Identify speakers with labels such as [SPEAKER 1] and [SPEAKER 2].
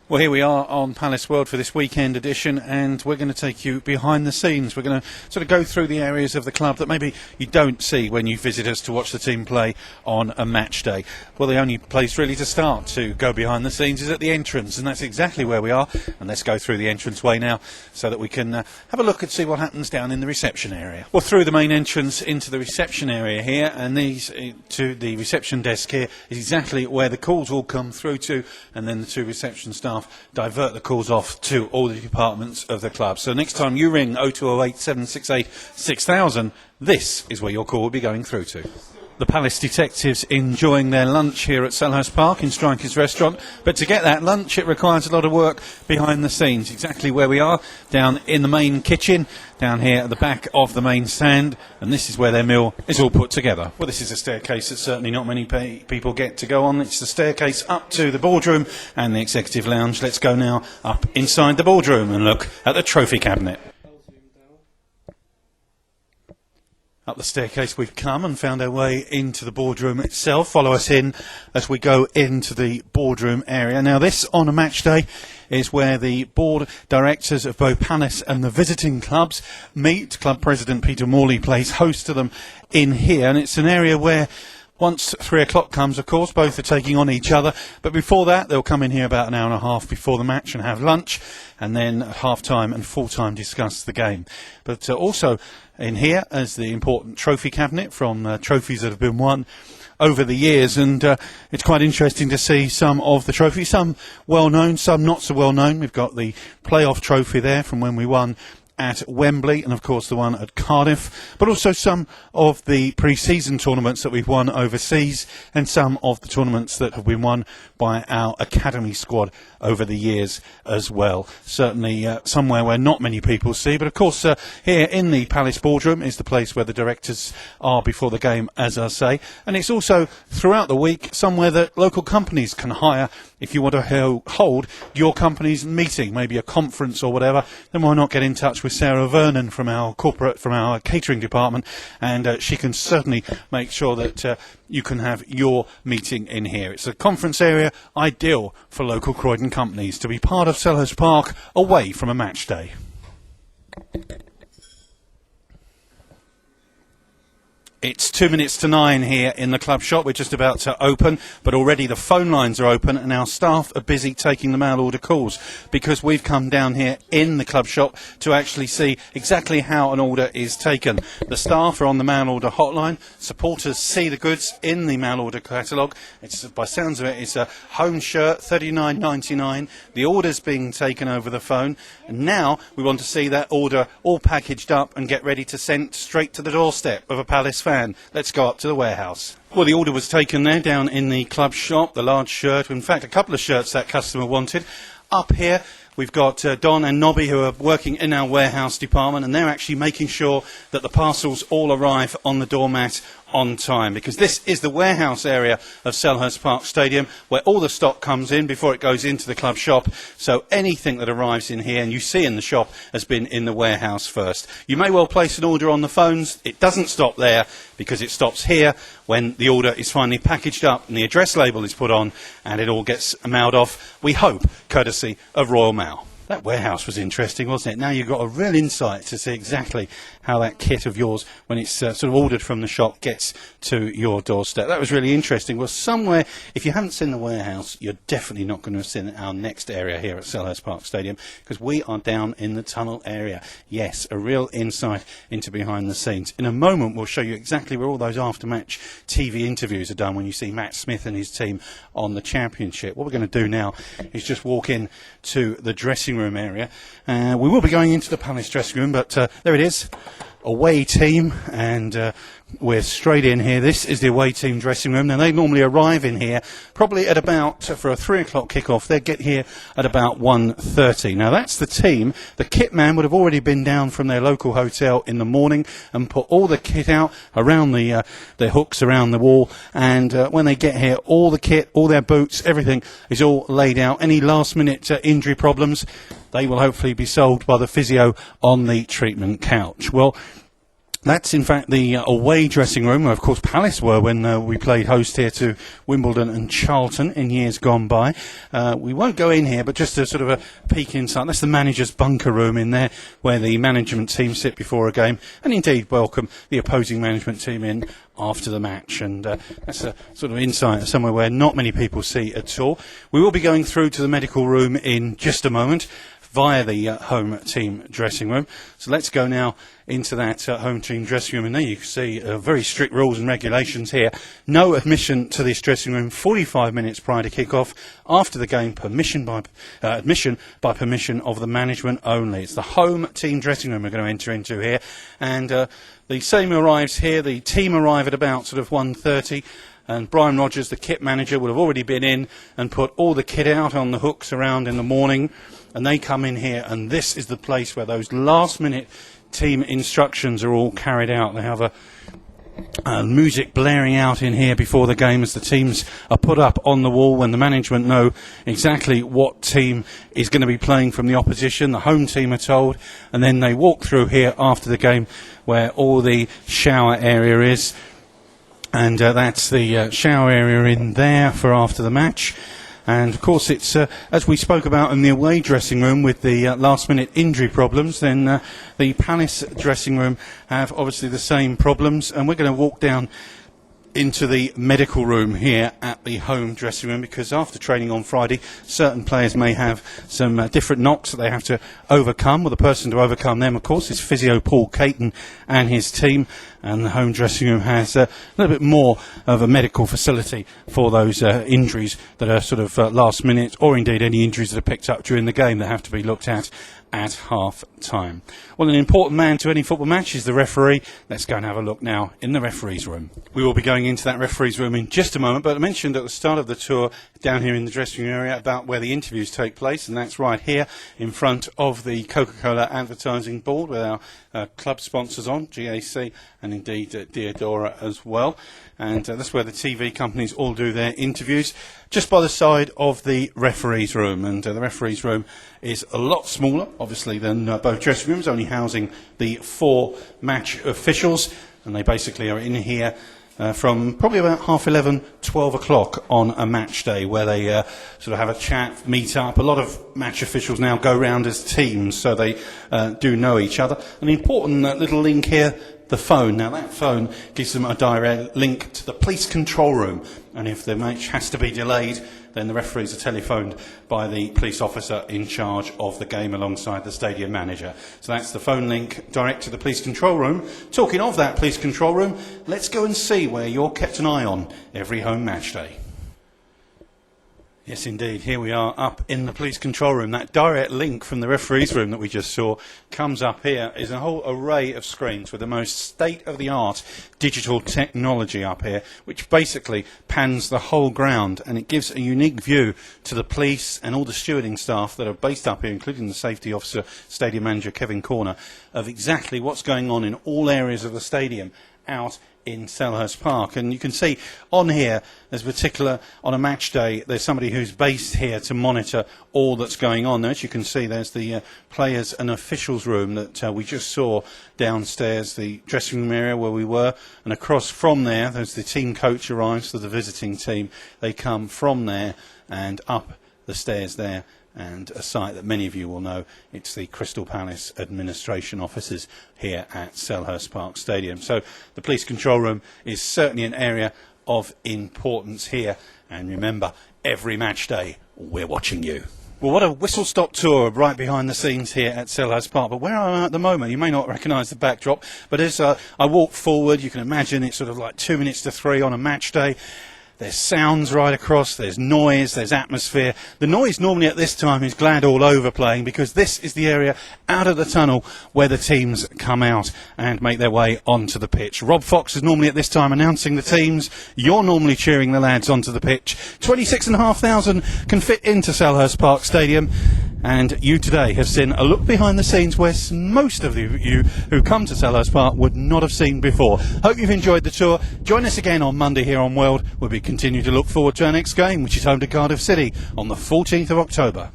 [SPEAKER 1] Well, here we are on Palace World for this weekend edition, and we're going to take you behind the scenes. We're going to sort of go through the areas of the club that maybe you don't see when you visit us to watch the team play on a match day. Well, the only place really to start to go behind the scenes is at the entrance, and that's exactly where we are. And let's go through the entranceway now so that we can have a look and see what happens down in the reception area. Well, through the main entrance into the reception area here, and these to the reception desk here is exactly where the calls all come through to, and then the two reception staff divert the calls off to all the departments of the club. So next time you ring 0208 768 6000, this is where your call will be going through to. The Palace detectives enjoying their lunch here at Selhurst Park in Strikers Restaurant, but to get that lunch it requires a lot of work behind the scenes. Exactly where we are, down in the main kitchen, down here at the back of the main stand, and this is where their meal is all put together. Well, this is a staircase that certainly not many people get to go on. It's the staircase up to the boardroom and the executive lounge. Let's go now up inside the boardroom and look at the trophy cabinet. Up the staircase we've come and found our way into the boardroom itself. Follow us in as we go into the boardroom area. Now this, on a match day, is where the board directors of both Palace and the visiting clubs meet. Club president Peter Morley plays host to them in here, and it's an area where once 3 o'clock comes, of course, both are taking on each other. But before that, they'll come in here about an hour and a half before the match and have lunch, and then at half-time and full-time discuss the game. But also in here is the important trophy cabinet from trophies that have been won over the years, and it's quite interesting to see some of the trophies, some well-known, some not so well-known. We've got the playoff trophy there from when we won at Wembley, and of course the one at Cardiff, but also some of the pre-season tournaments that we've won overseas, and some of the tournaments that have been won by our academy squad over the years as well. Certainly somewhere where not many people see, but of course here in the Palace boardroom is the place where the directors are before the game, as I say, and it's also throughout the week somewhere that local companies can hire if you want to hold your company's meeting, maybe a conference or whatever. Then why not get in touch with Sarah Vernon from our catering department, and she can certainly make sure that you can have your meeting in here. It's a conference area ideal for local Croydon companies to be part of Selhurst Park away from a match day. It's 2 minutes to 9 here in the club shop. We're just about to open, but already the phone lines are open and our staff are busy taking the mail order calls, because we've come down here in the club shop to actually see exactly how an order is taken. The staff are on the mail order hotline. Supporters see the goods in the mail order catalogue. It's, by sounds of it, it's a home shirt, $39.99. The order's being taken over the phone, and now we want to see that order all packaged up and get ready to send straight to the doorstep of a Palace fan. Let's go up to the warehouse. Well, the order was taken there down in the club shop, the large shirt, in fact a couple of shirts that customer wanted. Up here we've got Don and Nobby, who are working in our warehouse department, and they're actually making sure that the parcels all arrive on the doormat on time, because this is the warehouse area of Selhurst Park Stadium where all the stock comes in before it goes into the club shop. So anything that arrives in here and you see in the shop has been in the warehouse first. You may well place an order on the phones. It doesn't stop there, because it stops here when the order is finally packaged up and the address label is put on and it all gets mailed off, we hope, courtesy of Royal Mail. That warehouse was interesting, wasn't it? Now you've got a real insight to see exactly how that kit of yours, when it's sort of ordered from the shop, gets to your doorstep. That was really interesting. Well, somewhere, if you haven't seen the warehouse, you're definitely not going to have seen our next area here at Selhurst Park Stadium, because we are down in the tunnel area. Yes, a real insight into behind the scenes. In a moment, we'll show you exactly where all those after-match TV interviews are done when you see Matt Smith and his team on the Championship. What we're going to do now is just walk in to the dressing room area. We will be going into the Palace dressing room, but there it is, away team, and we're straight in here. This is the away team dressing room. Now they normally arrive in here probably at about, for a 3 o'clock kick-off, they get here at about 1:30. Now that's the team. The kit man would have already been down from their local hotel in the morning and put all the kit out around the hooks around the wall, and when they get here, all the kit, all their boots, everything is all laid out. Any last minute injury problems, they will hopefully be solved by the physio on the treatment couch. Well, That's in fact the away dressing room, where of course Palace were when we played host here to Wimbledon and Charlton in years gone by. We won't go in here, but just a sort of a peek inside. That's the manager's bunker room in there, where the management team sit before a game, and indeed welcome the opposing management team in after the match. And that's a sort of insight somewhere where not many people see at all. We will be going through to the medical room in just a moment via the home team dressing room. So let's go now into that home team dressing room, and there you can see very strict rules and regulations here. No admission to this dressing room 45 minutes prior to kick-off. After the game, admission by permission of the management only. It's the home team dressing room we're going to enter into here, and the same arrives here. The team arrive at about sort of 1:30. And Brian Rogers, the kit manager, would have already been in and put all the kit out on the hooks around in the morning. And they come in here, and this is the place where those last-minute team instructions are all carried out. They have music blaring out in here before the game as the teams are put up on the wall, when the management know exactly what team is going to be playing from the opposition. The home team are told, and then they walk through here after the game where all the shower area is. And that's the shower area in there for after the match. And of course it's, as we spoke about in the away dressing room with the last minute injury problems, then the Palace dressing room have obviously the same problems. And we're going to walk down into the medical room here at the home dressing room, because after training on Friday, certain players may have some different knocks that they have to overcome. Well, the person to overcome them, of course, is physio Paul Caton and his team, and the home dressing room has a little bit more of a medical facility for those injuries that are sort of last minute, or indeed any injuries that are picked up during the game that have to be looked at half time. Well, an important man to any football match is the referee. Let's go and have a look now in the referee's room. We will be going into that referee's room in just a moment, but I mentioned at the start of the tour down here in the dressing room area about where the interviews take place, and that's right here in front of the Coca-Cola advertising board with our club sponsors on, GAC and indeed Diodora as well. And that's where the TV companies all do their interviews, just by the side of the referee's room. And the referee's room is a lot smaller, obviously, than both dressing rooms, only housing the 4 match officials. And they basically are in here from probably about 11:30, 12 o'clock on a match day, where they sort of have a chat, meet up. A lot of match officials now go round as teams, so they do know each other. An important little link here, the phone. Now that phone gives them a direct link to the police control room, and if the match has to be delayed, then the referees are telephoned by the police officer in charge of the game alongside the stadium manager. So that's the phone link direct to the police control room. Talking of that police control room, let's go and see where you're kept an eye on every home match day. Yes, indeed. Here we are up in the police control room. That direct link from the referee's room that we just saw comes up here. Is a whole array of screens with the most state-of-the-art digital technology up here, which basically pans the whole ground, and it gives a unique view to the police and all the stewarding staff that are based up here, including the safety officer, stadium manager Kevin Corner, of exactly what's going on in all areas of the stadium out in Selhurst Park. And you can see on here, there's particular, on a match day, there's somebody who's based here to monitor all that's going on. As you can see, there's the players and officials room that we just saw downstairs, the dressing room area where we were, and across from there, there's the team coach arrives for the visiting team. They come from there and up the stairs there, and a site that many of you will know, it's the Crystal Palace administration offices here at Selhurst Park Stadium. So the police control room is certainly an area of importance here, and remember, every match day we're watching you. Well, what a whistle-stop tour right behind the scenes here at Selhurst Park. But where I am at the moment, you may not recognise the backdrop, but as I walk forward, you can imagine it's sort of like 2 minutes to 3 on a match day. There's sounds right across, there's noise, there's atmosphere. The noise normally at this time is Glad All Over playing, because this is the area out of the tunnel where the teams come out and make their way onto the pitch. Rob Fox is normally at this time announcing the teams. You're normally cheering the lads onto the pitch. 26,500 can fit into Selhurst Park Stadium. And you today have seen a look behind the scenes where most of you who come to Selhurst Park would not have seen before. Hope you've enjoyed the tour. Join us again on Monday here on World. We'll be continue to look forward to our next game, which is home to Cardiff City on the 14th of October.